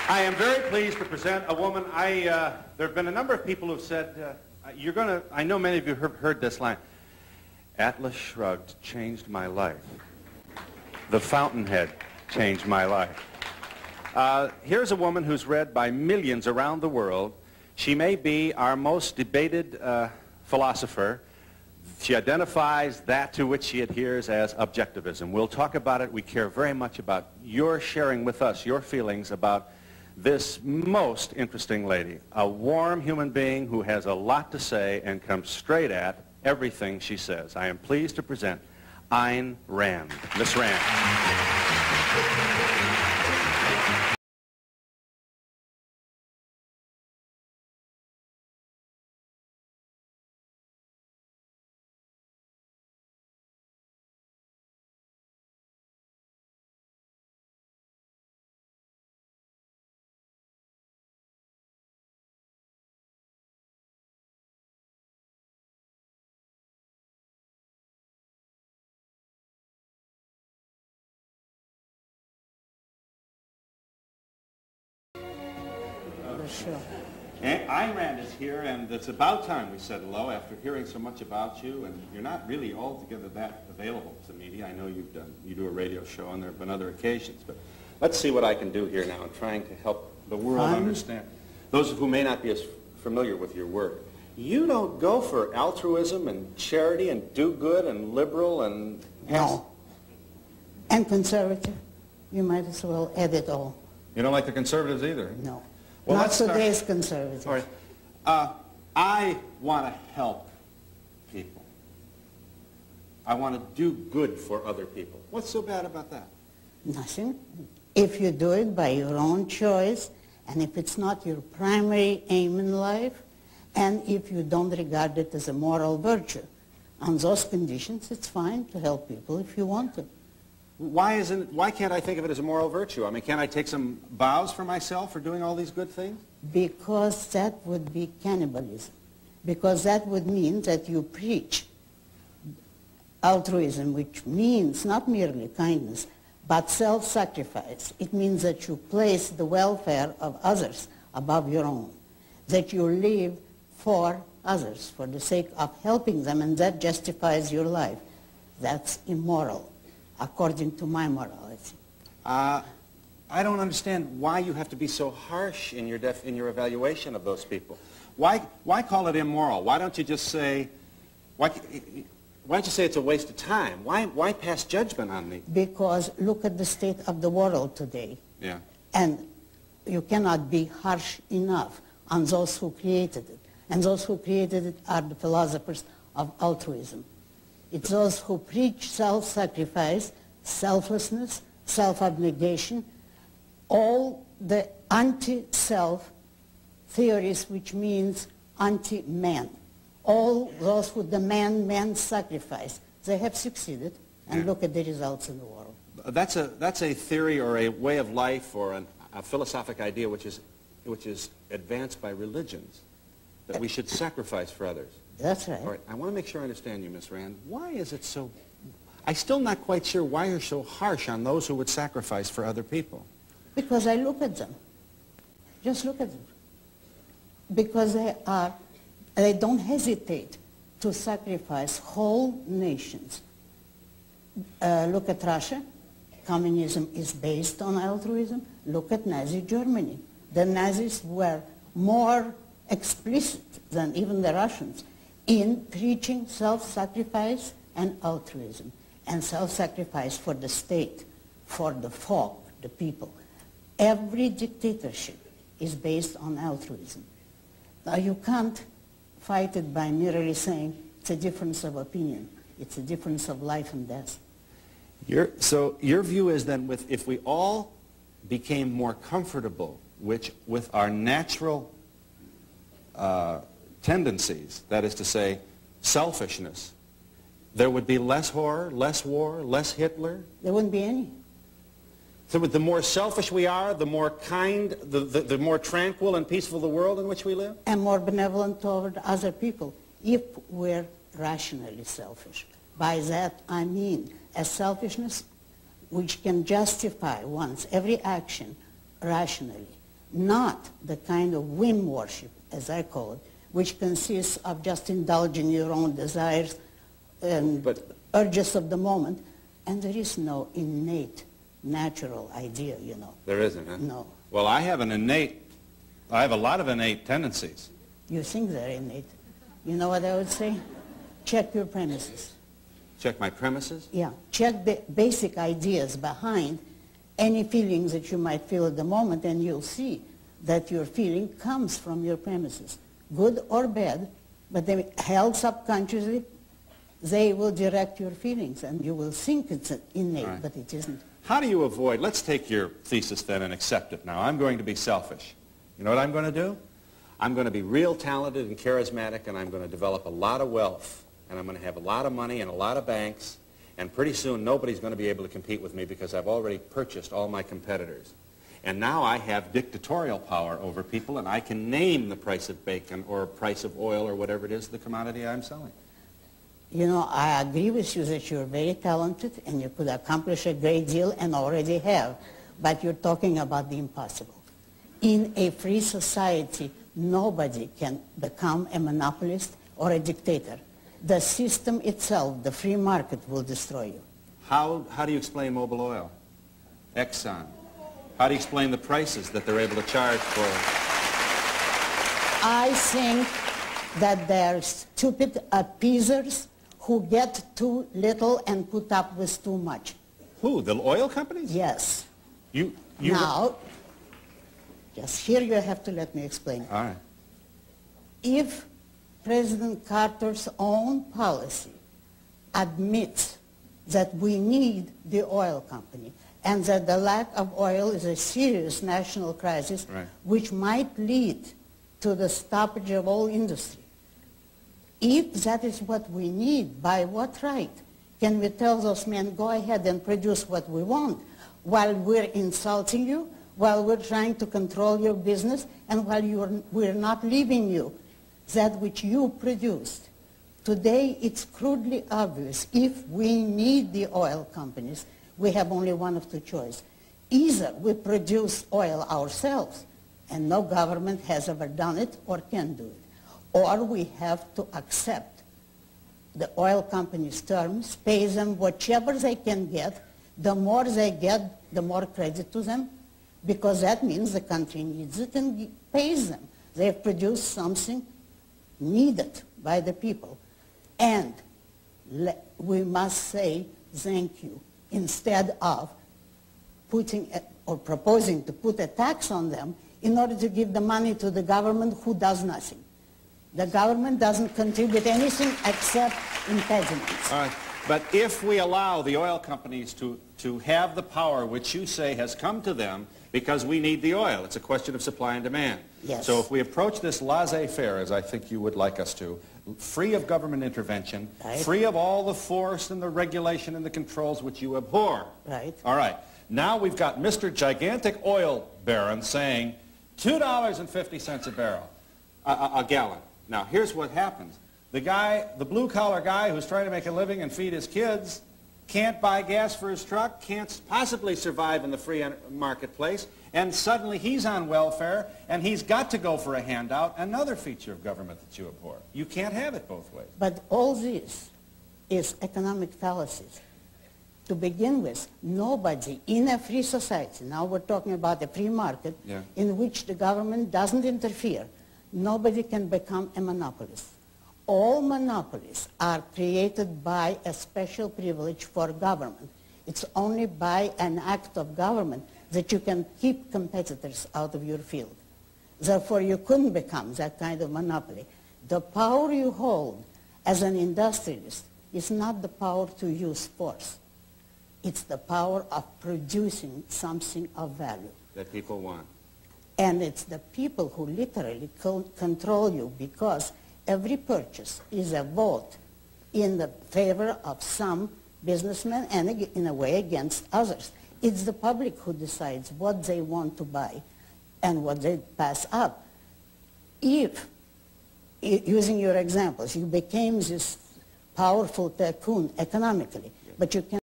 I am very pleased to present a woman. There have been a number of people who've said, I know many of you have heard this line, Atlas Shrugged changed my life. The Fountainhead changed my life. Here's a woman who's read by millions around the world. She may be our most debated philosopher. She identifies that to which she adheres as objectivism. We'll talk about it. We care very much about your sharing with us your feelings about this most interesting lady, a warm human being who has a lot to say and comes straight at everything she says. I am pleased to present Ayn Rand. Miss Rand. Sure. Ayn Rand is here, and it's about time we said hello after hearing so much about you, and you're not really altogether that available to media. I know you do a radio show, and there have been other occasions, but let's see what I can do here now in trying to help the world understand. Those who may not be as familiar with your work. You don't go for altruism and charity and do good and liberal and... No. And conservative. You might as well add it all. You don't like the conservatives either? No. Well, not today's conservatives. All right. I want to help people. I want to do good for other people. What's so bad about that? Nothing. If you do it by your own choice, and if it's not your primary aim in life, and if you don't regard it as a moral virtue, on those conditions, it's fine to help people if you want to. Why can't I think of it as a moral virtue? I mean, can't I take some vows for myself for doing all these good things? Because that would be cannibalism. Because that would mean that you preach altruism, which means not merely kindness, but self-sacrifice. It means that you place the welfare of others above your own, that you live for others for the sake of helping them, and that justifies your life. That's immoral, according to my morality. I don't understand why you have to be so harsh in your evaluation of those people. Why call it immoral? Why don't you just say, why don't you say it's a waste of time? Why pass judgment on me? Because look at the state of the world today. Yeah. And you cannot be harsh enough on those who created it. And those who created it are the philosophers of altruism. It's those who preach self-sacrifice, selflessness, self-abnegation, all the anti-self theories, which means anti-man. All those who demand man's sacrifice. They have succeeded, and look at the results in the world. That's a theory or a way of life or a philosophic idea which is advanced by religions, that we should sacrifice for others. That's right. All right, I want to make sure I understand you, Miss Rand. Why is it so... I'm still not quite sure why you're so harsh on those who would sacrifice for other people. Because I look at them. Just look at them. Because they don't hesitate to sacrifice whole nations. Look at Russia. Communism is based on altruism. Look at Nazi Germany. The Nazis were more explicit than even the Russians in preaching self-sacrifice and altruism, and self-sacrifice for the state, for the folk, the people. Every dictatorship is based on altruism. Now you can't fight it by merely saying it's a difference of opinion. It's a difference of life and death. So your view is then, if we all became more comfortable with our natural tendencies, that is to say, selfishness, there would be less horror, less war, less Hitler? There wouldn't be any. So the more selfish we are, the more kind, the more tranquil and peaceful the world in which we live? And more benevolent toward other people, if we're rationally selfish. By that I mean a selfishness which can justify one's every action rationally, not the kind of whim worship, as I call it, which consists of just indulging your own desires and urges of the moment, and there is no innate, natural idea, you know. There isn't, huh? No. Well, I have a lot of innate tendencies. You think they're innate. You know what I would say? Check your premises. Check my premises? Yeah. Check the basic ideas behind any feelings that you might feel at the moment, and you'll see that your feeling comes from your premises, good or bad, but they held subconsciously, they will direct your feelings, and you will think it's innate, right, but it isn't. How do you avoid, let's take your thesis then and accept it now. I'm going to be selfish. You know what I'm going to do? I'm going to be real talented and charismatic, and I'm going to develop a lot of wealth, and I'm going to have a lot of money and a lot of banks, and pretty soon nobody's going to be able to compete with me because I've already purchased all my competitors. And now I have dictatorial power over people, and I can name the price of bacon or price of oil or whatever it is, the commodity I'm selling. You know, I agree with you that you're very talented and you could accomplish a great deal and already have, but you're talking about the impossible. In a free society, nobody can become a monopolist or a dictator. The system itself, the free market, will destroy you. How do you explain Mobil Oil, Exxon? How do you explain the prices that they're able to charge for? I think that they're stupid appeasers who get too little and put up with too much. Who? The oil companies? Yes. You now, just here you have to let me explain. All right. If President Carter's own policy admits that we need the oil company and that the lack of oil is a serious national crisis, right, which might lead to the stoppage of all industry. If that is what we need, by what right can we tell those men, go ahead and produce what we want, while we're insulting you, while we're trying to control your business, and while we're not leaving you that which you produced? Today, it's crudely obvious. If we need the oil companies, we have only one of two choices. Either we produce oil ourselves, and no government has ever done it or can do it, or we have to accept the oil companies' terms, pay them whatever they can get. The more they get, the more credit to them, because that means the country needs it and pays them. They've produced something needed by the people. And we must say thank you instead of putting or proposing to put a tax on them in order to give the money to the government who does nothing. The government doesn't contribute anything except impediments. All right. But if we allow the oil companies to have the power which you say has come to them because we need the oil, it's a question of supply and demand. Yes. So if we approach this laissez-faire, as I think you would like us to, free of government intervention, right, free of all the force and the regulation and the controls which you abhor. Right. All right. Now we've got Mr. Gigantic Oil Baron saying $2.50 a barrel, a gallon. Now here's what happens. The guy, the blue-collar guy who's trying to make a living and feed his kids, can't buy gas for his truck, can't possibly survive in the free marketplace, and suddenly he's on welfare, and he's got to go for a handout, another feature of government that you abhor. You can't have it both ways. But all this is economic fallacies. To begin with, nobody in a free society, now we're talking about a free market, yeah, in which the government doesn't interfere, nobody can become a monopolist. All monopolies are created by a special privilege for government. It's only by an act of government that you can keep competitors out of your field. Therefore, you couldn't become that kind of monopoly. The power you hold as an industrialist is not the power to use force. It's the power of producing something of value. That people want. And it's the people who literally control you, because every purchase is a vote in the favor of some businessmen and in a way against others. It's the public who decides what they want to buy and what they pass up. If, using your examples, you became this powerful tycoon economically, but you can